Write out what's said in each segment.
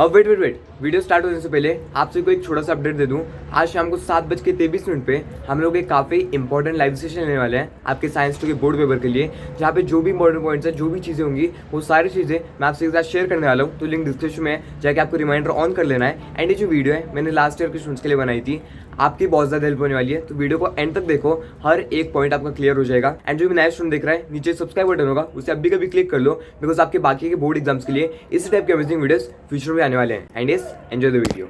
अब wait video start होने से पहले आपसे को एक छोटा सा अपडेट दे दूं। आज शाम को 7:23 पे हम लोग एक काफ़ी इंपॉर्टेंट लाइव सेशन लेने वाले हैं आपके साइंस 2 के बोर्ड पेपर के लिए, जहाँ पे जो भी इंपॉर्टेंट पॉइंट्स है, जो भी चीज़ें होंगी, वो सारी चीज़ें मैं आपसे एक साथ शेयर करने वाला हूँ। तो लिंक डिस्क्रिप्शन में जाके आपको रिमाइंडर ऑन कर लेना है। एंड ये जो वीडियो है मैंने लास्ट ईयर के स्टूडेंट्स के लिए बनाई थी, आपकी बहुत ज़्यादा हेल्प होने वाली है। तो वीडियो को एंड तक देखो, हर एक पॉइंट आपका क्लियर हो जाएगा। एंड जो भी नया स्टूडेंट देख रहा है, नीचे सब्सक्राइब बटन होगा, उसे अभी कभी क्लिक कर लो, बिकॉज आपके बाकी के बोर्ड एग्जाम्स के लिए इस टाइप के अमेजिंग वीडियोस फ्यूचर में आने वाले हैं। And yes, enjoy the video.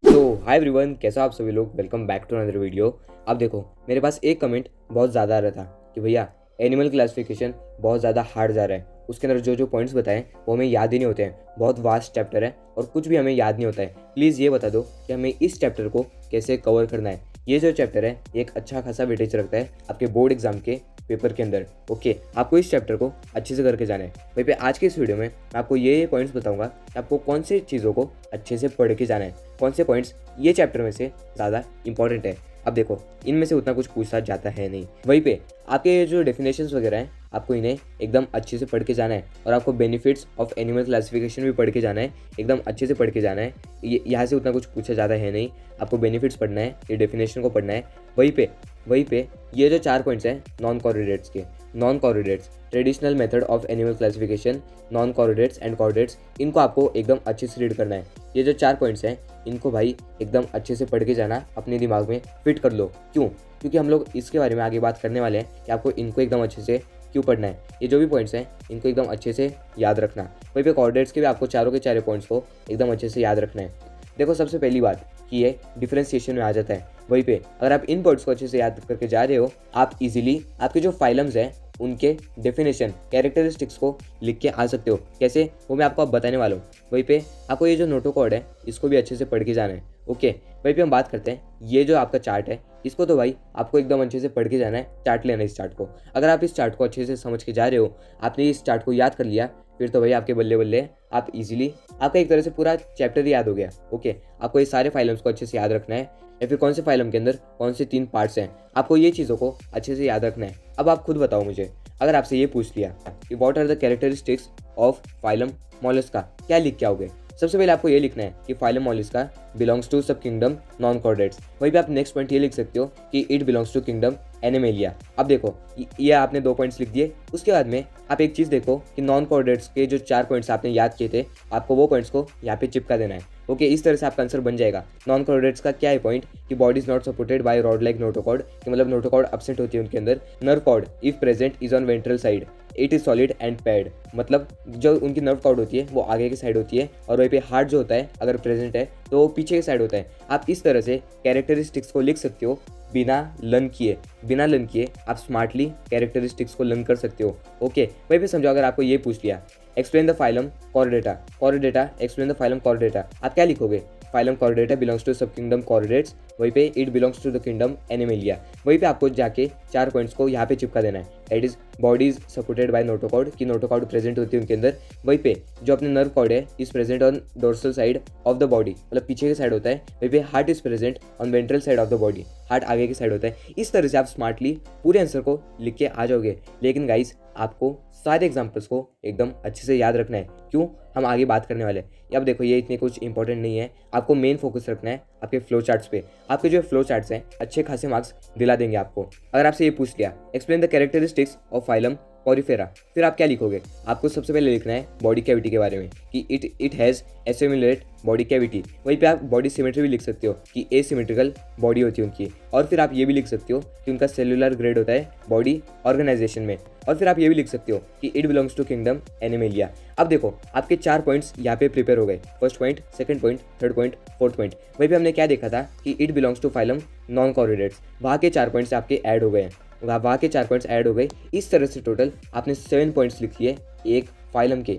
तो हाय एवरीवन, कैसा आप सभी लोग, welcome back to another video. अब देखो, मेरे पास एक कमेंट बहुत ज़्यादा आ रहा था कि भैया एनिमल क्लासिफिकेशन बहुत ज़्यादा हार्ड जा रहा है, उसके अंदर जो जो पॉइंट्स बताएं वो हमें याद ही नहीं होते हैं, बहुत वास्ट चैप्टर है और कुछ भी हमें याद नहीं होता है। प्लीज़ ये बता दो कि हमें इस चैप्टर को कैसे कवर करना है। ये जो चैप्टर है एक अच्छा खासा वेटेज रखता है आपके बोर्ड एग्जाम के पेपर के अंदर। ओके, आपको इस चैप्टर को अच्छे से करके जाना है। वहीं पे आज के इस वीडियो में मैं आपको ये पॉइंट्स बताऊंगा कि आपको कौन से चीज़ों को अच्छे से पढ़ के जाना है, कौन से पॉइंट्स ये चैप्टर में से ज़्यादा इंपॉर्टेंट है। अब देखो, इनमें से उतना कुछ पूछा जाता है नहीं। वहीं पे आपके ये जो डेफिनेशंस वगैरह हैं, आपको इन्हें एकदम अच्छे से पढ़ के जाना है और आपको बेनिफिट्स ऑफ एनिमल क्लासिफिकेशन भी पढ़ के जाना है, एकदम अच्छे से पढ़ के जाना है। ये यहाँ से उतना कुछ पूछा जाता है नहीं, आपको बेनिफिट्स पढ़ना है, ये डेफिनेशन को पढ़ना है। वहीं पे ये जो 4 पॉइंट्स हैं नॉन कॉर्रिलेट्स के, non chordates, traditional method of animal classification, non chordates and chordates, इनको आपको एकदम अच्छे से रीड करना है। ये जो 4 पॉइंट्स हैं, इनको भाई एकदम अच्छे से पढ़ के जाना, अपने दिमाग में फिट कर लो। क्यों? क्योंकि हम लोग इसके बारे में आगे बात करने वाले हैं कि आपको इनको एकदम अच्छे से क्यों पढ़ना है। ये जो भी पॉइंट्स हैं, इनको एकदम अच्छे से याद रखना। वहीं पे कोऑर्डिनेट्स के भी आपको चारों के चारों पॉइंट्स को एकदम अच्छे से याद रखना है। देखो, सबसे पहली बात कि ये डिफरेंशिएशन में आ जाता है। वहीं पे अगर आप इन पॉइंट्स को अच्छे से याद करके जा रहे हो, आप इजीली आपके जो फाइलम्स हैं उनके डेफिनेशन, कैरेक्टरिस्टिक्स को लिख के आ सकते हो। कैसे, वो मैं आपको अब बताने वाला हूँ। वहीं पे आपको ये जो नोटो कोड है, इसको भी अच्छे से पढ़ के जाना है। ओके, वहीं पे हम बात करते हैं, ये जो आपका चार्ट है, इसको तो भाई आपको एकदम अच्छे से पढ़ के जाना है, चार्ट लेना है इस चार्ट को। अगर आप इस चार्ट को अच्छे से समझ के जा रहे हो, आपने इस चार्ट को याद कर लिया, फिर तो भाई आपके बल्ले बल्ले, आप इजीली, आपका एक तरह से पूरा चैप्टर ही याद हो गया। ओके, आपको ये सारे फाइलम्स को अच्छे से याद रखना है, या फिर कौन से फाइलम के अंदर कौन से 3 पार्ट्स हैं, आपको ये चीज़ों को अच्छे से याद रखना है। अब आप खुद बताओ मुझे, अगर आपसे ये पूछ लिया कि what are the characteristics of phylum mollusca, क्या लिख के आओगे? सबसे पहले आपको ये लिखना है कि phylum mollusca belongs to sub kingdom non chordates. वहीं पे आप नेक्स्ट पॉइंट ये लिख सकते हो कि it belongs to kingdom animalia. अब देखो, ये आपने 2 पॉइंट्स लिख दिए। उसके बाद में आप एक चीज़ देखो कि नॉन कॉर्डेट्स के जो 4 पॉइंट्स आपने याद किए थे, आपको वो पॉइंट्स को यहाँ पे चिपका देना है। ओके, इस तरह से आपका आंसर बन जाएगा। नॉन कॉर्डेट्स का क्या है पॉइंट कि body is not supported by rod like notochord, कि मतलब नोटोकॉर्ड एब्सेंट होती है उनके अंदर। Nerve cord if present is on ventral side, it is solid and paired, मतलब जो उनकी नर्व कॉर्ड होती है वो आगे की साइड होती है, और वहीं पे हार्ट जो होता है अगर प्रेजेंट है तो वो पीछे की साइड होता है। आप इस तरह से कैरेक्टरिस्टिक्स को लिख सकते हो बिना लर्न किए आप स्मार्टली कैरेक्टरिस्टिक्स को लर्न कर सकते हो। ओके, वहीं पे समझो, अगर आपको ये पूछ लिया explain the phylum chordata, explain the phylum chordata, आप क्या लिखोगे? Phylum chordata belongs to sub kingdom chordates, वहीं पे it belongs to the kingdom animalia. वहीं पे आपको जाके 4 पॉइंट्स को यहाँ पे चिपका देना है। That is body is supported by notochord, कि नोटोकॉर्ड प्रेजेंट होती है उनके अंदर। वहीं पे जो अपने नर्व कॉर्ड है is present on dorsal side of the body, मतलब पीछे की साइड होता है। वहीं पे heart is present on ventral side of the body, heart आगे की साइड होता है। इस तरह से आप स्मार्टली पूरे आंसर को लिख के आ जाओगे। लेकिन गाइस, आपको सारे एग्जाम्पल्स को एकदम अच्छे से याद रखना है। क्यों? हम आगे बात करने वाले हैं। अब देखो, ये इतने कुछ इंपॉर्टेंट नहीं है, आपको मेन फोकस रखना है आपके फ्लो चार्ट्स पे। आपके जो फ्लो चार्ट्स हैं अच्छे खासे मार्क्स दिला देंगे आपको। अगर आपसे ये पूछ लिया explain the characteristics of phylum Porifera, फिर आप क्या लिखोगे? आपको सबसे पहले लिखना है बॉडी कैविटी के बारे में कि it has assimilate body cavity. वहीं पे आप बॉडी सिमेट्री भी लिख सकते हो कि एसिमेट्रिकल बॉडी होती है उनकी। और फिर आप ये भी लिख सकते हो कि उनका सेलुलर ग्रेड होता है बॉडी ऑर्गेनाइजेशन में। और फिर आप ये भी लिख सकते हो कि it belongs to kingdom animalia. अब देखो, आपके 4 पॉइंट्स यहाँ पे प्रिपेयर हो गए। First point, second point, third point, fourth point. वहीं पे हमने क्या देखा था कि it belongs to phylum non chordates, वहाँ के 4 पॉइंट्स आपके ऐड हो गए, वहाँ के 4 पॉइंट्स ऐड हो गए। इस तरह से टोटल आपने 7 पॉइंट्स लिख लिए एक फाइलम के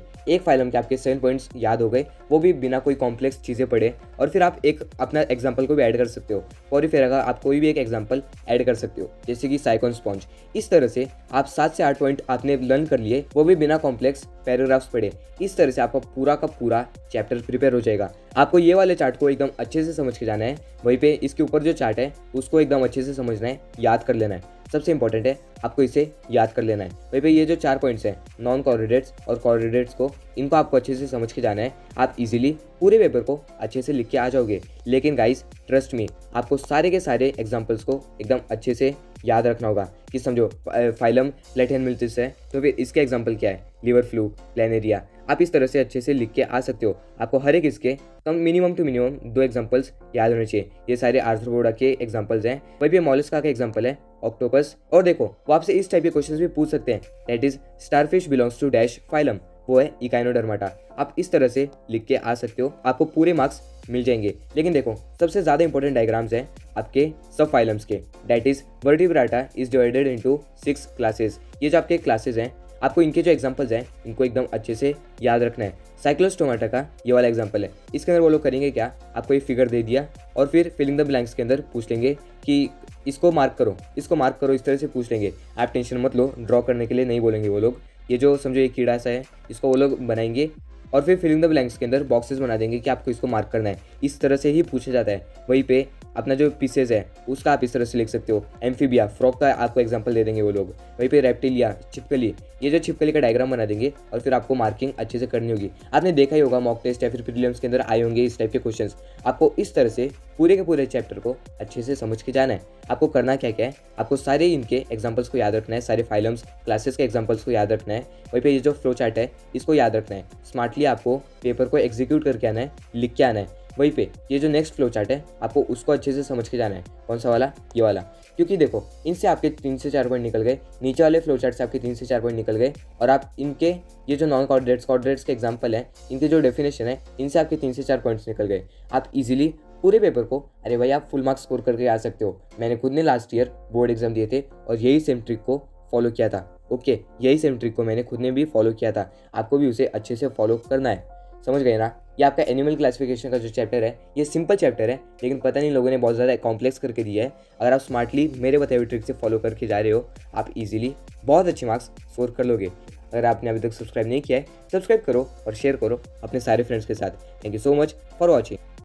आपके 7 पॉइंट्स याद हो गए, वो भी बिना कोई कॉम्प्लेक्स चीज़ें पढ़े। और फिर आप एक अपना एग्जांपल को भी ऐड कर सकते हो। पॉरीफेरा का आप कोई भी एक एग्जांपल ऐड कर सकते हो, जैसे कि साइकोन स्पॉन्ज। इस तरह से आप 7 से 8 पॉइंट आपने लर्न कर लिए, वो भी बिना कॉम्प्लेक्स पैराग्राफ्स पढ़े। इस तरह से आपका पूरा का पूरा चैप्टर प्रिपेयर हो जाएगा। आपको ये वाले चार्ट को एकदम अच्छे से समझ के जाना है। वहीं पे इसके ऊपर जो चार्ट है उसको एकदम अच्छे से समझना है, याद कर लेना है। सबसे इंपॉर्टेंट है आपको इसे याद कर लेना है। वहीं पे ये जो 4 पॉइंट्स हैं, नॉन कोऑर्डिनेट्स और कोऑर्डिनेट्स को, इनको आपको अच्छे से समझ के जाना है। आप इजीली पूरे पेपर को अच्छे से लिख के आ जाओगे। लेकिन गाइस ट्रस्ट मी, आपको सारे के सारे एग्जाम्पल्स को एकदम अच्छे से याद रखना होगा कि समझो फाइलम प्लेटिहेलमिन्थस है तो फिर इसके एग्जाम्पल क्या है, लिवर फ्लू, प्लेनेरिया। आप इस तरह से अच्छे से लिख के आ सकते हो। आपको हर एक इसके कम मिनिमम टू मिनिमम 2 एग्जाम्पल्स याद होने चाहिए। ये सारे आर्थ्रोपोडा के एग्जाम्पल्स हैं। वही भी मोलस्का का एग्जाम्पल है ऑक्टोपस। और देखो वो आपसे इस टाइप के क्वेश्चन भी पूछ सकते हैं, that is starfish belongs to dash phylum, वो है इकाइनोडर्माटा। आप इस तरह से लिख के आ सकते हो, आपको पूरे मार्क्स मिल जाएंगे। लेकिन देखो सबसे ज़्यादा इंपॉर्टेंट डायग्राम्स हैं आपके सब फाइलम्स के, that is vertebrata is divided into 6 classes. ये जो आपके क्लासेस हैं, आपको इनके जो एग्जांपल्स हैं इनको एकदम अच्छे से याद रखना है। साइक्लोस्टोमाटा का ये वाला एग्जांपल है, इसके अंदर वो लोग करेंगे क्या, आपको ये फिगर दे दिया और फिर फिलिंग द ब्लैंक्स के अंदर पूछ लेंगे कि इसको मार्क करो, इसको मार्क करो, इस तरह से पूछ लेंगे। आप टेंशन मत लो, ड्रॉ करने के लिए नहीं बोलेंगे वो लोग। ये जो समझो एक कीड़ा सा है, इसको वो लोग बनाएंगे और फिर फिलिंग द ब्लैंक्स के अंदर बॉक्सेस बना देंगे कि आपको इसको मार्क करना है। इस तरह से ही पूछा जाता है। वहीं पे अपना जो पीसेज है उसका आप इस तरह से लिख सकते हो। एम्फीबिया, फ्रॉग का आपको एग्जांपल दे देंगे वो लोग। वहीं पे रेप्टिलिया, छिपकली, ये जो छिपकली का डायग्राम बना देंगे और फिर आपको मार्किंग अच्छे से करनी होगी। आपने देखा ही होगा मॉक टेस्ट या फिर प्रीलिम्स के अंदर आए होंगे इस टाइप के क्वेश्चंस। आपको इस तरह से पूरे के पूरे चैप्टर को अच्छे से समझ के जाना है। आपको करना क्या क्या है, आपको सारे इनके एग्जाम्पल्स को याद रखना है, सारे फाइलम्स क्लासेस के एग्जाम्पल्स को याद रखना है। वहीं पे ये जो फ्लो चार्ट है इसको याद रखना है। स्मार्टली आपको पेपर को एग्जीक्यूट करके आना है, लिख के आना है। वहीं पे ये जो नेक्स्ट फ्लो चार्ट है आपको उसको अच्छे से समझ के जाना है। कौन सा वाला, ये वाला। क्योंकि देखो इनसे आपके 3 से 4 पॉइंट निकल गए, नीचे वाले फ्लो चार्ट से आपके 3 से 4 पॉइंट निकल गए, और आप इनके ये जो नॉन कोऑर्डिनेट्स के एग्जाम्पल हैं, इनके जो डेफिनेशन है, इनसे आपके 3 से 4 पॉइंट्स निकल गए। आप इजीली पूरे पेपर को, अरे भाई आप फुल मार्क्स स्कोर करके आ सकते हो। मैंने खुद ने लास्ट ईयर बोर्ड एग्जाम दिए थे और यही सेम ट्रिक को फॉलो किया था। ओके, यही सेम ट्रिक को मैंने खुद ने भी फॉलो किया था। आपको भी उसे अच्छे से फॉलो करना है। समझ गए ना। ये आपका एनिमल क्लासिफिकेशन का जो चैप्टर है, ये सिंपल चैप्टर है, लेकिन पता नहीं लोगों ने बहुत ज़्यादा कॉम्प्लेक्स करके दिया है। अगर आप स्मार्टली मेरे बताए हुए ट्रिक से फॉलो करके जा रहे हो, आप इजीली बहुत अच्छे मार्क्स स्कोर कर लोगे। अगर आपने अभी तक सब्सक्राइब नहीं किया है, सब्सक्राइब करो और शेयर करो अपने सारे फ्रेंड्स के साथ। Thank you so much for watching.